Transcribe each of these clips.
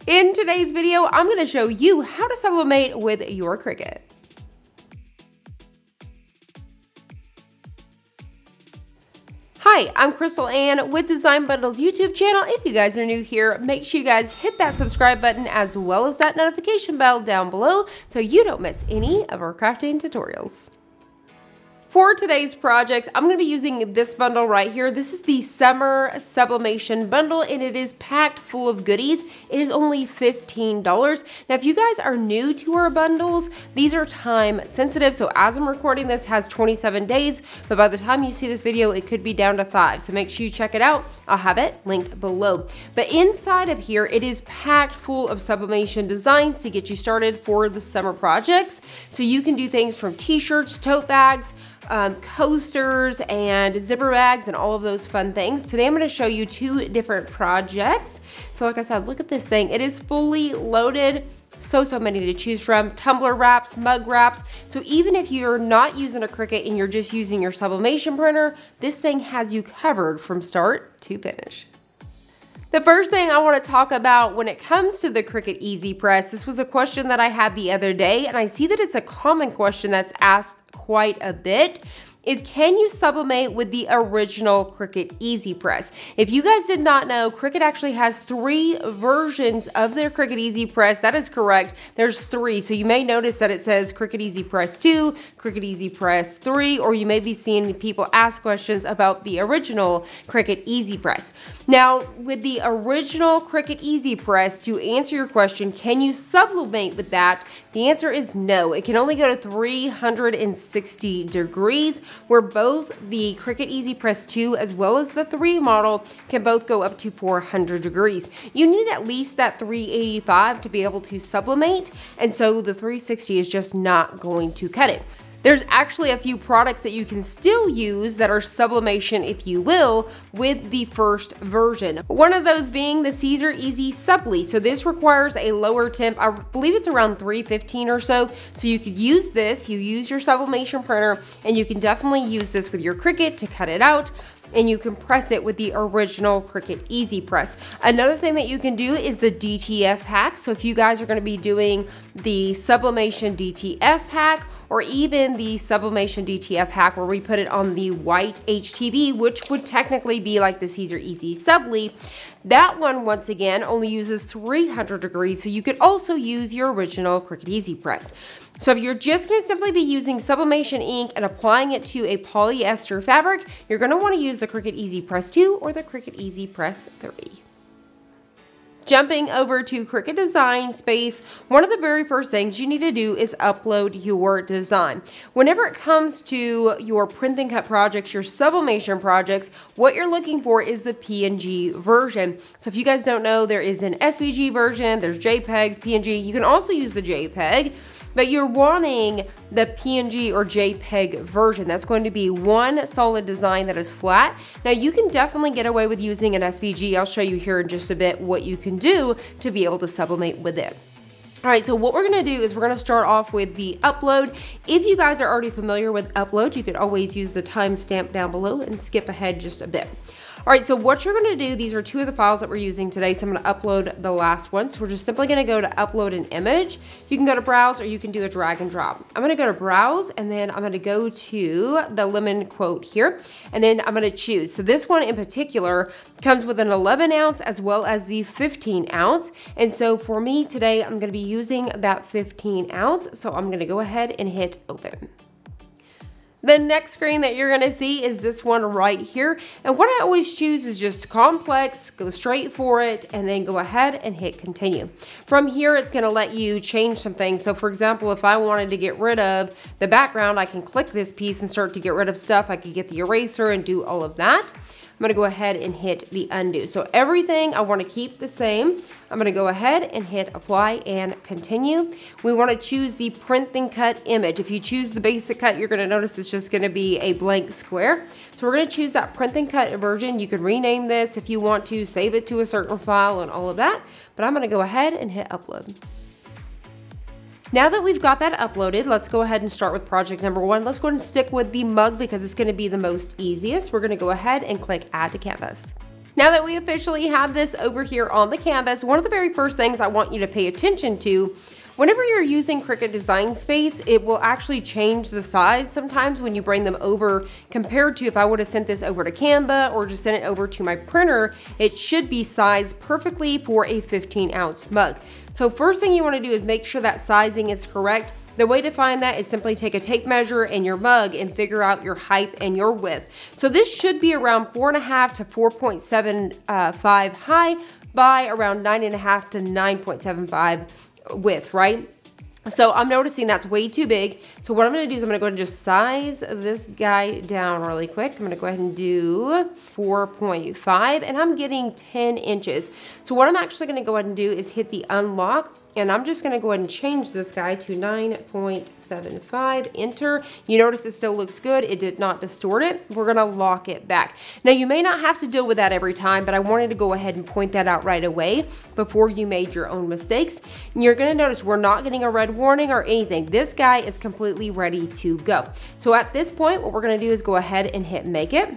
In today's video, I'm going to show you how to sublimate with your Cricut. Hi, I'm Crystal Ann with Design Bundle's YouTube channel. If you guys are new here, make sure you guys hit that subscribe button as well as that notification bell down below so you don't miss any of our crafting tutorials. For today's project, I'm going to be using this bundle right here. This is the Summer Sublimation bundle and it is packed full of goodies. It is only $15. Now, if you guys are new to our bundles, these are time sensitive. So as I'm recording this, has 27 days, but by the time you see this video, it could be down to 5. So make sure you check it out. I'll have it linked below. But inside of here, it is packed full of sublimation designs to get you started for the summer projects. So you can do things from t-shirts, tote bags, coasters and zipper bags and all of those fun things. Today I'm going to show you 2 different projects. So like I said, look at this thing. It is fully loaded. So many to choose from. Tumbler wraps, mug wraps. So even if you're not using a Cricut and you're just using your sublimation printer, this thing has you covered from start to finish. The first thing I want to talk about when it comes to the Cricut EasyPress, this was a question that I had the other day, and I see that it's a common question that's asked quite a bit, is can you sublimate with the original Cricut EasyPress? If you guys did not know, Cricut actually has 3 versions of their Cricut EasyPress. That is correct. There's 3. So you may notice that it says Cricut EasyPress 2, Cricut EasyPress 3, or you may be seeing people ask questions about the original Cricut EasyPress. Now, with the original Cricut EasyPress, to answer your question, can you sublimate with that? The answer is no. It can only go to 360 degrees, where both the Cricut EasyPress 2 as well as the 3 model can both go up to 400 degrees. You need at least that 385 to be able to sublimate, and so the 360 is just not going to cut it. There's actually a few products that you can still use that are sublimation, if you will, with the first version. One of those being the Caesar Easy Subli. So this requires a lower temp. I believe it's around 315 or so. So you could use this, you use your sublimation printer, and you can definitely use this with your Cricut to cut it out, and you can press it with the original Cricut EasyPress. Another thing that you can do is the DTF hack. So if you guys are going to be doing the sublimation DTF hack, or even the sublimation DTF hack where we put it on the white HTV, which would technically be like the Caesar Easy Subli, that one, once again, only uses 300 degrees, so you could also use your original Cricut EasyPress. So if you're just going to simply be using sublimation ink and applying it to a polyester fabric, you're going to want to use the Cricut EasyPress 2 or the Cricut EasyPress 3. Jumping over to Cricut Design Space, one of the very first things you need to do is upload your design. Whenever it comes to your print and cut projects, your sublimation projects, what you're looking for is the PNG version. So if you guys don't know, there is an SVG version, there's JPEGs, PNG. You can also use the JPEG, but you're wanting the PNG or JPEG version. That's going to be one solid design that is flat. Now you can definitely get away with using an SVG. I'll show you here in just a bit what you can do to be able to sublimate with it. All right, so what we're gonna do is we're gonna start off with the upload. If you guys are already familiar with upload, you could always use the timestamp down below and skip ahead just a bit. All right, so what you're gonna do, these are 2 of the files that we're using today, so I'm gonna upload the last one. So we're just simply gonna go to upload an image. You can go to browse or you can do a drag and drop. I'm gonna go to browse and then I'm gonna go to the lemon quote here and then I'm gonna choose. So this one in particular comes with an 11 ounce as well as the 15 ounce. And so for me today, I'm gonna be using that 15 ounce. So I'm gonna go ahead and hit open. The next screen that you're gonna see is this one right here. And what I always choose is just complex, go straight for it, and then go ahead and hit continue. From here, it's gonna let you change some things. So for example, if I wanted to get rid of the background, I can click this piece and start to get rid of stuff. I could get the eraser and do all of that. I'm gonna go ahead and hit the undo. So everything I wanna keep the same. I'm gonna go ahead and hit apply and continue. We wanna choose the print and cut image. If you choose the basic cut, you're gonna notice it's just gonna be a blank square. So we're gonna choose that print and cut version. You could rename this if you want to, save it to a certain file and all of that, but I'm gonna go ahead and hit upload. Now that we've got that uploaded, let's go ahead and start with project number 1. Let's go ahead and stick with the mug because it's going to be the most easiest. We're going to go ahead and click add to canvas. Now that we officially have this over here on the canvas, one of the very first things I want you to pay attention to, whenever you're using Cricut Design Space, it will actually change the size sometimes when you bring them over compared to if I would have sent this over to Canva or just sent it over to my printer. It should be sized perfectly for a 15-ounce mug. So first thing you want to do is make sure that sizing is correct. The way to find that is simply take a tape measure in your mug and figure out your height and your width. So this should be around 4.5 to 4.75 high by around 9.5 to 9.75 width, right? So I'm noticing that's way too big. So what I'm going to do is I'm going to go ahead and just size this guy down really quick. I'm going to go ahead and do 4.5 and I'm getting 10 inches. So what I'm actually going to go ahead and do is hit the unlock. And I'm just going to go ahead and change this guy to 9.75, enter. You notice it still looks good. It did not distort it. We're going to lock it back. Now you may not have to deal with that every time, but I wanted to go ahead and point that out right away before you made your own mistakes. And you're going to notice we're not getting a red warning or anything. This guy is completely ready to go. So at this point, what we're going to do is go ahead and hit make it.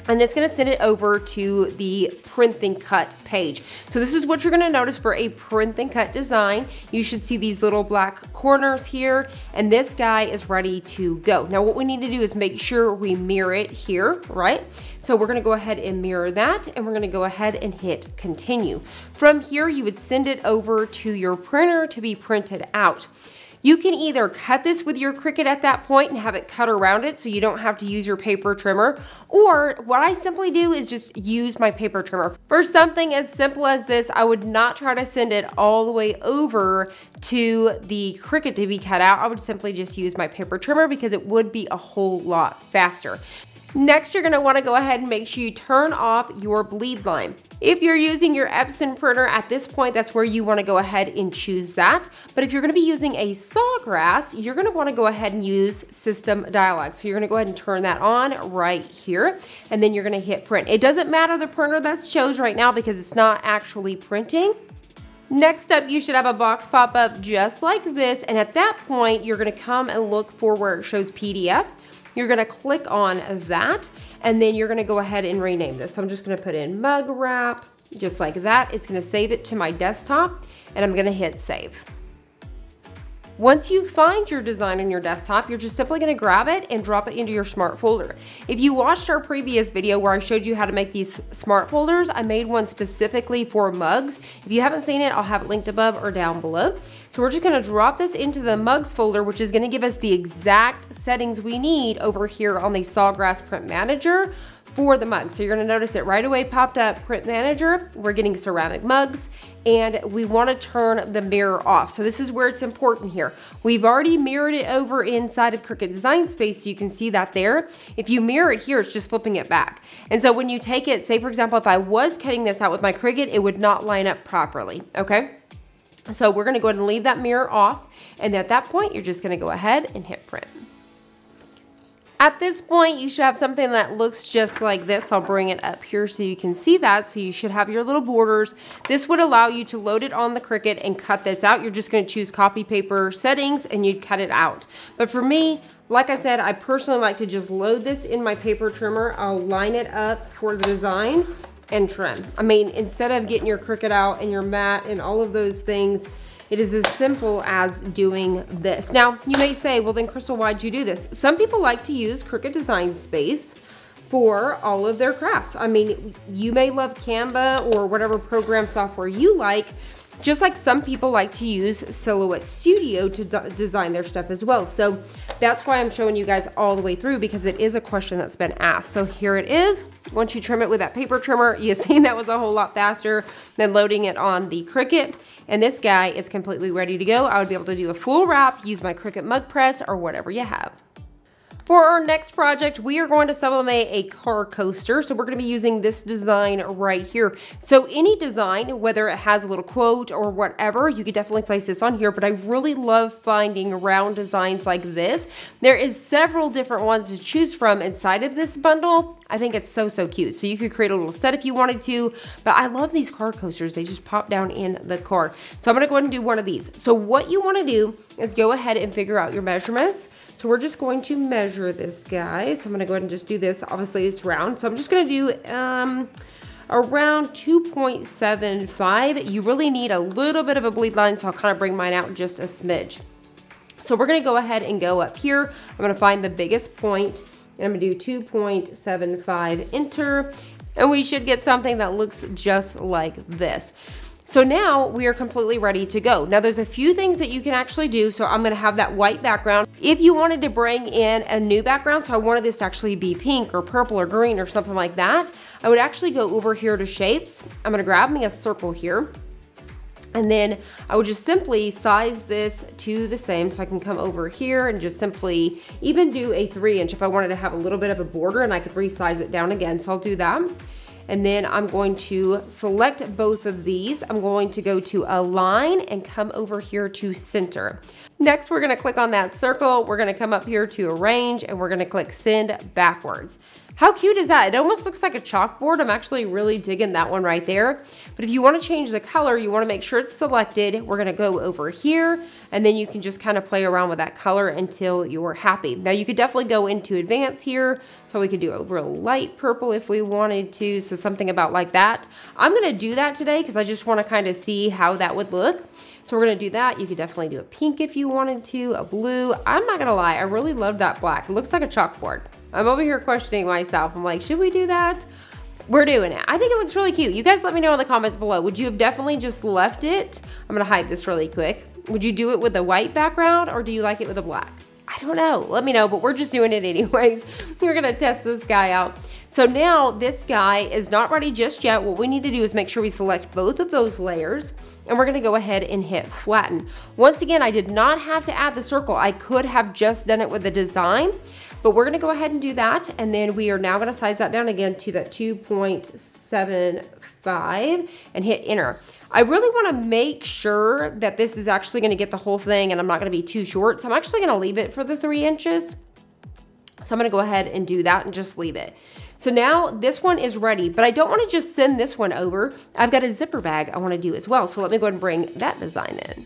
And it's going to send it over to the print and cut page. So this is what you're going to notice for a print and cut design. You should see these little black corners here, and this guy is ready to go. Now what we need to do is make sure we mirror it here, right? So we're going to go ahead and mirror that, and we're going to go ahead and hit continue. From here, you would send it over to your printer to be printed out. You can either cut this with your Cricut at that point and have it cut around it so you don't have to use your paper trimmer, or what I simply do is just use my paper trimmer. For something as simple as this, I would not try to send it all the way over to the Cricut to be cut out. I would simply just use my paper trimmer because it would be a whole lot faster. Next, you're going to want to go ahead and make sure you turn off your bleed line. If you're using your Epson printer at this point, that's where you want to go ahead and choose that. But if you're going to be using a Sawgrass, you're going to want to go ahead and use System Dialog. So you're going to go ahead and turn that on right here, and then you're going to hit print. It doesn't matter the printer that's chosen right now because it's not actually printing. Next up, you should have a box pop up just like this, and at that point, you're going to come and look for where it shows PDF. You're going to click on that, and then you're going to go ahead and rename this. So I'm just going to put in mug wrap, just like that. It's going to save it to my desktop, and I'm going to hit save. Once you find your design on your desktop, you're just simply going to grab it and drop it into your smart folder. If you watched our previous video where I showed you how to make these smart folders, I made one specifically for mugs. If you haven't seen it, I'll have it linked above or down below. So we're just going to drop this into the mugs folder, which is going to give us the exact settings we need over here on the Sawgrass Print Manager for the mugs. So you're going to notice it right away popped up, Print Manager. We're getting ceramic mugs, and we want to turn the mirror off. So this is where it's important here. We've already mirrored it over inside of Cricut Design Space, so you can see that there. If you mirror it here, it's just flipping it back. And so when you take it, say for example, if I was cutting this out with my Cricut, it would not line up properly, okay? So we're going to go ahead and leave that mirror off, and at that point, you're just going to go ahead and hit print. At this point, you should have something that looks just like this. I'll bring it up here so you can see that. So you should have your little borders. This would allow you to load it on the Cricut and cut this out. You're just going to choose copy paper settings and you'd cut it out. But for me, like I said, I personally like to just load this in my paper trimmer. I'll line it up for the design and trim. I mean, instead of getting your Cricut out and your mat and all of those things, it is as simple as doing this. Now, you may say, well then Crystal, why'd you do this? Some people like to use Cricut Design Space for all of their crafts. I mean, you may love Canva or whatever program software you like, just like some people like to use Silhouette Studio to design their stuff as well. So that's why I'm showing you guys all the way through, because it is a question that's been asked. So here it is. Once you trim it with that paper trimmer, you see that was a whole lot faster than loading it on the Cricut. And this guy is completely ready to go. I would be able to do a full wrap, use my Cricut mug press, or whatever you have. For our next project, we are going to sublimate a car coaster. So we're going to be using this design right here. So any design, whether it has a little quote or whatever, you could definitely place this on here. But I really love finding round designs like this. There is several different ones to choose from inside of this bundle. I think it's so, so cute. So you could create a little set if you wanted to, but I love these car coasters. They just pop down in the car. So I'm going to go ahead and do one of these. So what you want to do is go ahead and figure out your measurements. So we're just going to measure this guy. So I'm going to go ahead and just do this. Obviously it's round. So I'm just going to do around 2.75. You really need a little bit of a bleed line, so I'll kind of bring mine out just a smidge. So we're gonna go ahead and go up here. I'm gonna find the biggest point, and I'm gonna do 2.75, enter, and we should get something that looks just like this. So now we are completely ready to go. Now there's a few things that you can actually do. So I'm gonna have that white background. If you wanted to bring in a new background, so I wanted this to actually be pink or purple or green or something like that, I would actually go over here to shapes. I'm gonna grab me a circle here. And then I would just simply size this to the same, so I can come over here and just simply even do a 3" if I wanted to have a little bit of a border, and I could resize it down again. So I'll do that. And then I'm going to select both of these. I'm going to go to align and come over here to center. Next, we're gonna click on that circle. We're gonna come up here to arrange, and we're gonna click send backwards. How cute is that? It almost looks like a chalkboard. I'm actually really digging that one right there. But if you want to change the color, you want to make sure it's selected. We're going to go over here, and then you can just kind of play around with that color until you're happy. Now you could definitely go into advanced here. So we could do a real light purple if we wanted to. So something about like that. I'm going to do that today because I just want to kind of see how that would look. So we're gonna do that. You could definitely do a pink if you wanted to, a blue. I'm not gonna lie, I really love that black. It looks like a chalkboard. I'm over here questioning myself. I'm like, should we do that? We're doing it. I think it looks really cute. You guys let me know in the comments below. Would you have definitely just left it? I'm gonna hide this really quick. Would you do it with a white background, or do you like it with a black? I don't know, let me know, but we're just doing it anyways. We're gonna test this guy out. So now this guy is not ready just yet. What we need to do is make sure we select both of those layers, and we're gonna go ahead and hit flatten. Once again, I did not have to add the circle. I could have just done it with the design, but we're gonna go ahead and do that. And then we are now gonna size that down again to that 2.75 and hit enter. I really wanna make sure that this is actually gonna get the whole thing, and I'm not gonna be too short. So I'm actually gonna leave it for the 3 inches. So I'm gonna go ahead and do that and just leave it. So now this one is ready, but I don't wanna just send this one over. I've got a zipper bag I wanna do as well. So let me go ahead and bring that design in.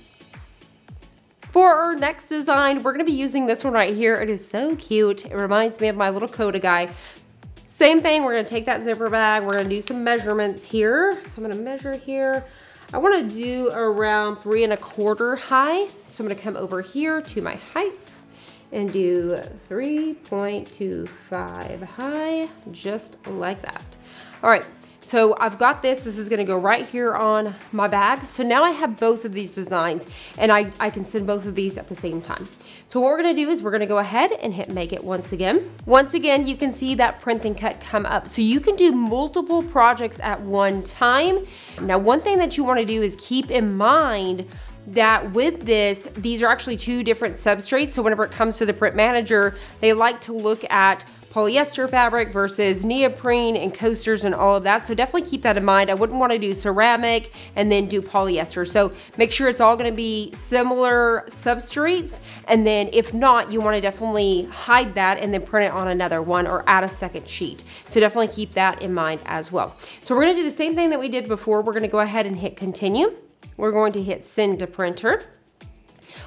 For our next design, we're gonna be using this one right here. It is so cute. It reminds me of my little Coda guy. Same thing, we're gonna take that zipper bag. We're gonna do some measurements here. So I'm gonna measure here. I wanna do around 3¼ high. So I'm gonna come over here to my height and do 3.25 high, just like that. All right, so I've got this. This is gonna go right here on my bag. So now I have both of these designs, and I can send both of these at the same time. So what we're gonna do is we're gonna go ahead and hit make it once again. Once again, you can see that print and cut come up. So you can do multiple projects at one time. Now, one thing that you wanna do is keep in mind that with this, these are actually 2 different substrates. So whenever it comes to the print manager, they like to look at polyester fabric versus neoprene and coasters and all of that. So definitely keep that in mind. I wouldn't want to do ceramic and then do polyester. So make sure it's all going to be similar substrates. And then if not, you want to definitely hide that and then print it on another one or add a second sheet. So definitely keep that in mind as well. So we're going to do the same thing that we did before. We're going to go ahead and hit continue. We're going to hit send to printer.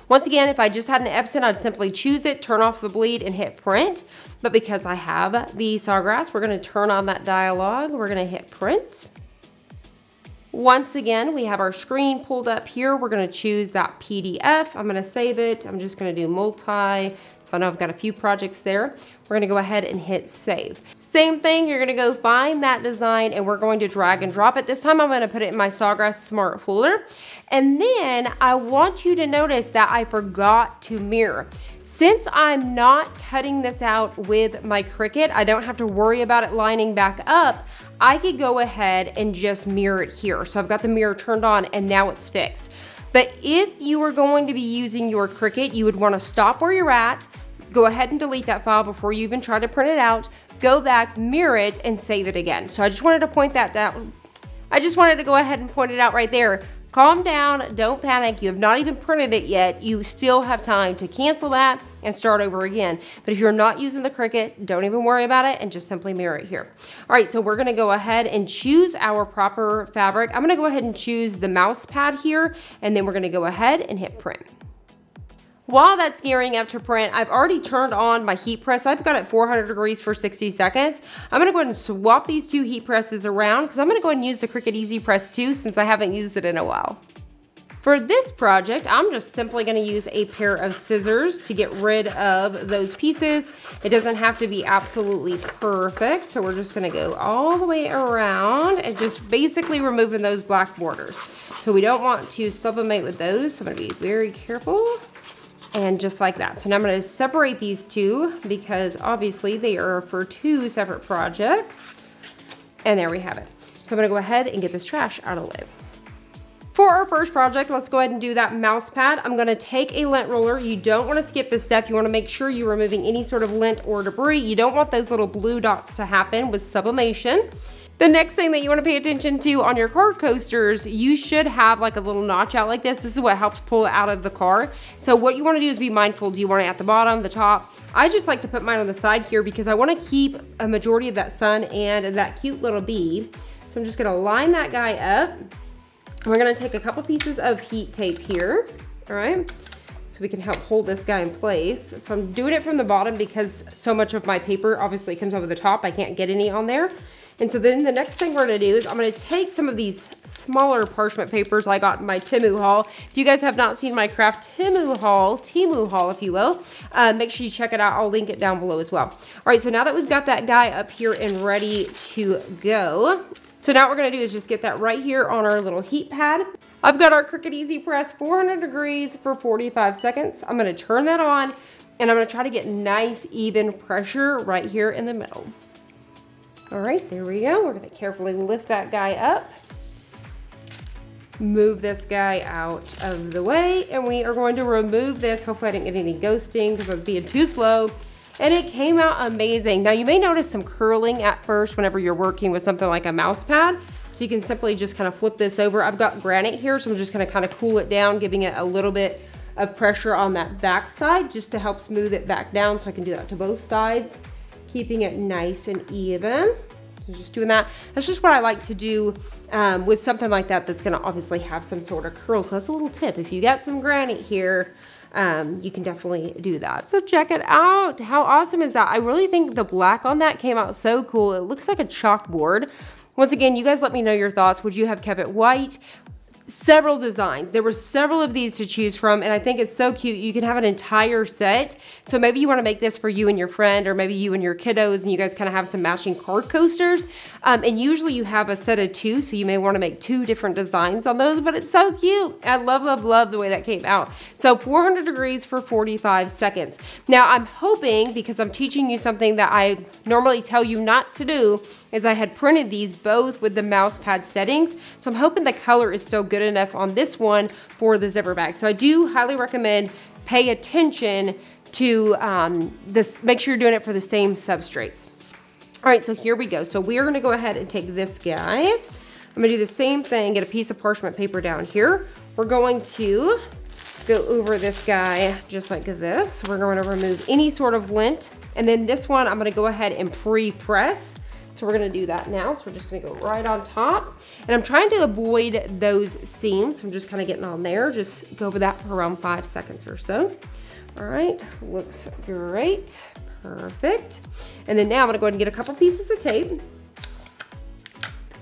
Once again, if I just had an Epson, I'd simply choose it, turn off the bleed, and hit print. But because I have the Sawgrass, we're going to turn on that dialog. We're going to hit print. Once again, we have our screen pulled up here. We're going to choose that PDF. I'm going to save it. I'm just going to do multi. So I know I've got a few projects there. We're going to go ahead and hit save. Same thing, you're going to go find that design, and we're going to drag and drop it. This time I'm going to put it in my Sawgrass Smart folder. And then I want you to notice that I forgot to mirror. Since I'm not cutting this out with my Cricut, I don't have to worry about it lining back up. I could go ahead and just mirror it here. So I've got the mirror turned on, and now it's fixed. But if you were going to be using your Cricut, you would want to stop where you're at, go ahead and delete that file before you even try to print it out, go back, mirror it, and save it again. So I just wanted to point that out. I just wanted to go ahead and point it out right there. Calm down, don't panic. You have not even printed it yet. You still have time to cancel that and start over again. But if you're not using the Cricut, don't even worry about it and just simply mirror it here. All right, so we're gonna go ahead and choose our proper fabric. I'm gonna go ahead and choose the mouse pad here, and then we're gonna go ahead and hit print. While that's gearing up to print, I've already turned on my heat press. I've got it 400 degrees for 60 seconds. I'm gonna go ahead and swap these two heat presses around because I'm gonna go ahead and use the Cricut EasyPress 2 since I haven't used it in a while. For this project, I'm just simply gonna use a pair of scissors to get rid of those pieces. It doesn't have to be absolutely perfect, so we're just gonna go all the way around and just basically removing those black borders. So we don't want to sublimate with those, so I'm gonna be very careful. And just like that. So now I'm going to separate these two because obviously they are for two separate projects. And there we have it. So I'm going to go ahead and get this trash out of the way. For our first project, let's go ahead and do that mouse pad. I'm going to take a lint roller. You don't want to skip this step. You want to make sure you're removing any sort of lint or debris. You don't want those little blue dots to happen with sublimation. The next thing that you want to pay attention to on your card coasters, you should have like a little notch out like this. This is what helps pull it out of the car. So what you want to do is be mindful. Do you want it at the bottom, the top? I just like to put mine on the side here because I want to keep a majority of that sun and that cute little bee. So I'm just going to line that guy up. We're going to take a couple pieces of heat tape here, all right? So we can help hold this guy in place. So I'm doing it from the bottom because so much of my paper obviously comes over the top. I can't get any on there. And so then the next thing we're gonna do is I'm gonna take some of these smaller parchment papers I got in my Temu haul. If you guys have not seen my craft Temu haul if you will, make sure you check it out. I'll link it down below as well. All right, so now that we've got that guy up here and ready to go, so now what we're gonna do is just get that right here on our little heat pad. I've got our Cricut EasyPress 400 degrees for 45 seconds. I'm gonna turn that on and I'm gonna try to get nice even pressure right here in the middle. All right, there we go. We're gonna carefully lift that guy up, move this guy out of the way, and we are going to remove this. Hopefully I didn't get any ghosting because I was being too slow, and it came out amazing. Now you may notice some curling at first whenever you're working with something like a mouse pad, so you can simply just kind of flip this over. I've got granite here, so I'm just gonna kind of cool it down, giving it a little bit of pressure on that back side just to help smooth it back down, so I can do that to both sides, keeping it nice and even. So just doing that. That's just what I like to do with something like that that's gonna obviously have some sort of curl. So that's a little tip. If you got some granite here, you can definitely do that. So check it out. How awesome is that? I really think the black on that came out so cool. It looks like a chalkboard. Once again, you guys let me know your thoughts. Would you have kept it white? Several designs. There were several of these to choose from, and I think it's so cute. You can have an entire set. So maybe you want to make this for you and your friend, or maybe you and your kiddos, and you guys kind of have some matching card coasters. And usually you have a set of two, so you may want to make two different designs on those, but it's so cute. I love, love, love the way that came out. So 400 degrees for 45 seconds. Now I'm hoping, because I'm teaching you something that I normally tell you not to do, is I had printed these both with the mouse pad settings. So I'm hoping the color is still good enough on this one for the zipper bag. So I do highly recommend pay attention to this. Make sure you're doing it for the same substrates. All right, so here we go. So we're gonna go ahead and take this guy. I'm gonna do the same thing, get a piece of parchment paper down here. We're going to go over this guy just like this. We're going to remove any sort of lint. And then this one, I'm gonna go ahead and pre-press. So we're gonna do that now. So we're just gonna go right on top. And I'm trying to avoid those seams. So I'm just kind of getting on there. Just go over that for around 5 seconds or so. All right, looks great, perfect. And then now I'm gonna go ahead and get a couple pieces of tape.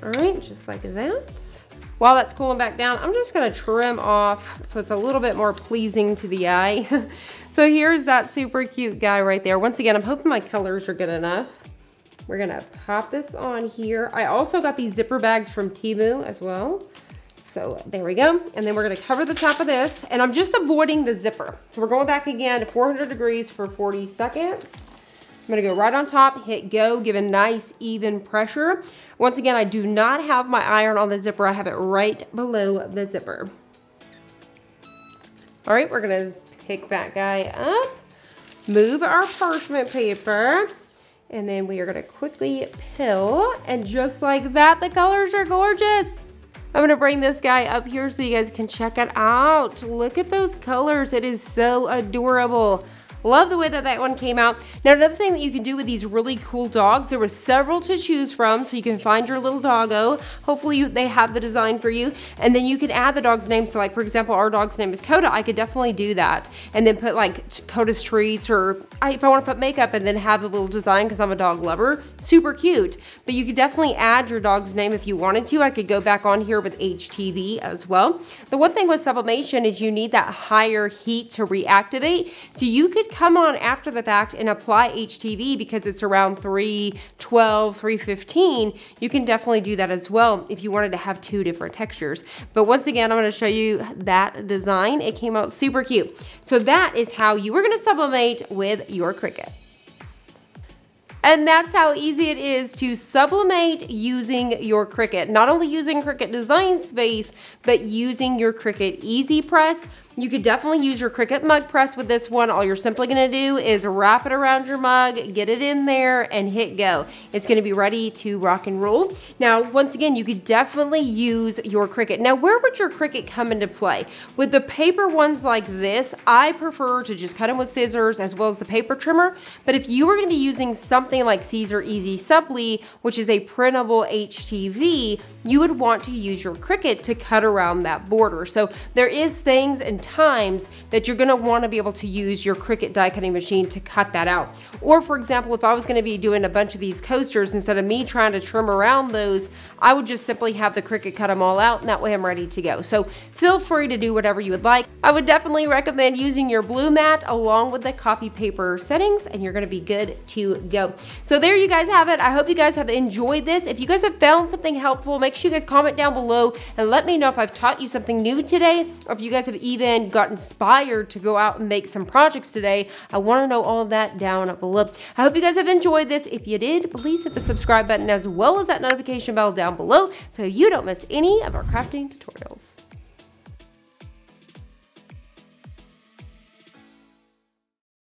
All right, just like that. While that's cooling back down, I'm just gonna trim off so it's a little bit more pleasing to the eye. So here's that super cute guy right there. Once again, I'm hoping my colors are good enough. We're gonna pop this on here. I also got these zipper bags from Temu as well. So there we go. And then we're gonna cover the top of this, and I'm just avoiding the zipper. So we're going back again to 400 degrees for 40 seconds. I'm gonna go right on top, hit go, give a nice even pressure. Once again, I do not have my iron on the zipper. I have it right below the zipper. All right, we're gonna pick that guy up, move our parchment paper, and then we are gonna quickly pill, and just like that, the colors are gorgeous. I'm gonna bring this guy up here so you guys can check it out. Look at those colors, it is so adorable. Love the way that that one came out. Now, another thing that you can do with these really cool dogs, there were several to choose from, so you can find your little doggo. Hopefully they have the design for you, and then you can add the dog's name. So like, for example, our dog's name is Coda. I could definitely do that, and then put like Coda's treats, or if I want to put makeup and then have the little design because I'm a dog lover, super cute. But you could definitely add your dog's name if you wanted to. I could go back on here with HTV as well. The one thing with sublimation is you need that higher heat to reactivate. So you could come on after the fact and apply HTV because it's around 312, 315. You can definitely do that as well if you wanted to have two different textures. But once again, I'm going to show you that design. It came out super cute. So that is how you are going to sublimate with your Cricut. And that's how easy it is to sublimate using your Cricut. Not only using Cricut Design Space, but using your Cricut EasyPress. You could definitely use your Cricut mug press with this one. All you're simply gonna do is wrap it around your mug, get it in there, and hit go. It's gonna be ready to rock and roll. Now, once again, you could definitely use your Cricut. Now, where would your Cricut come into play? With the paper ones like this, I prefer to just cut them with scissors as well as the paper trimmer. But if you were gonna be using something like Caesar Easy Subli, which is a printable HTV, you would want to use your Cricut to cut around that border. So there is things and times that you're gonna wanna be able to use your Cricut die cutting machine to cut that out. Or for example, if I was gonna be doing a bunch of these coasters, instead of me trying to trim around those, I would just simply have the Cricut cut them all out, and that way I'm ready to go. So feel free to do whatever you would like. I would definitely recommend using your blue mat along with the copy paper settings, and you're gonna be good to go. So there you guys have it. I hope you guys have enjoyed this. If you guys have found something helpful, make sure you guys comment down below and let me know if I've taught you something new today, or if you guys have even got inspired to go out and make some projects today. I want to know all of that down below. I hope you guys have enjoyed this. If you did, please hit the subscribe button as well as that notification bell down below so you don't miss any of our crafting tutorials.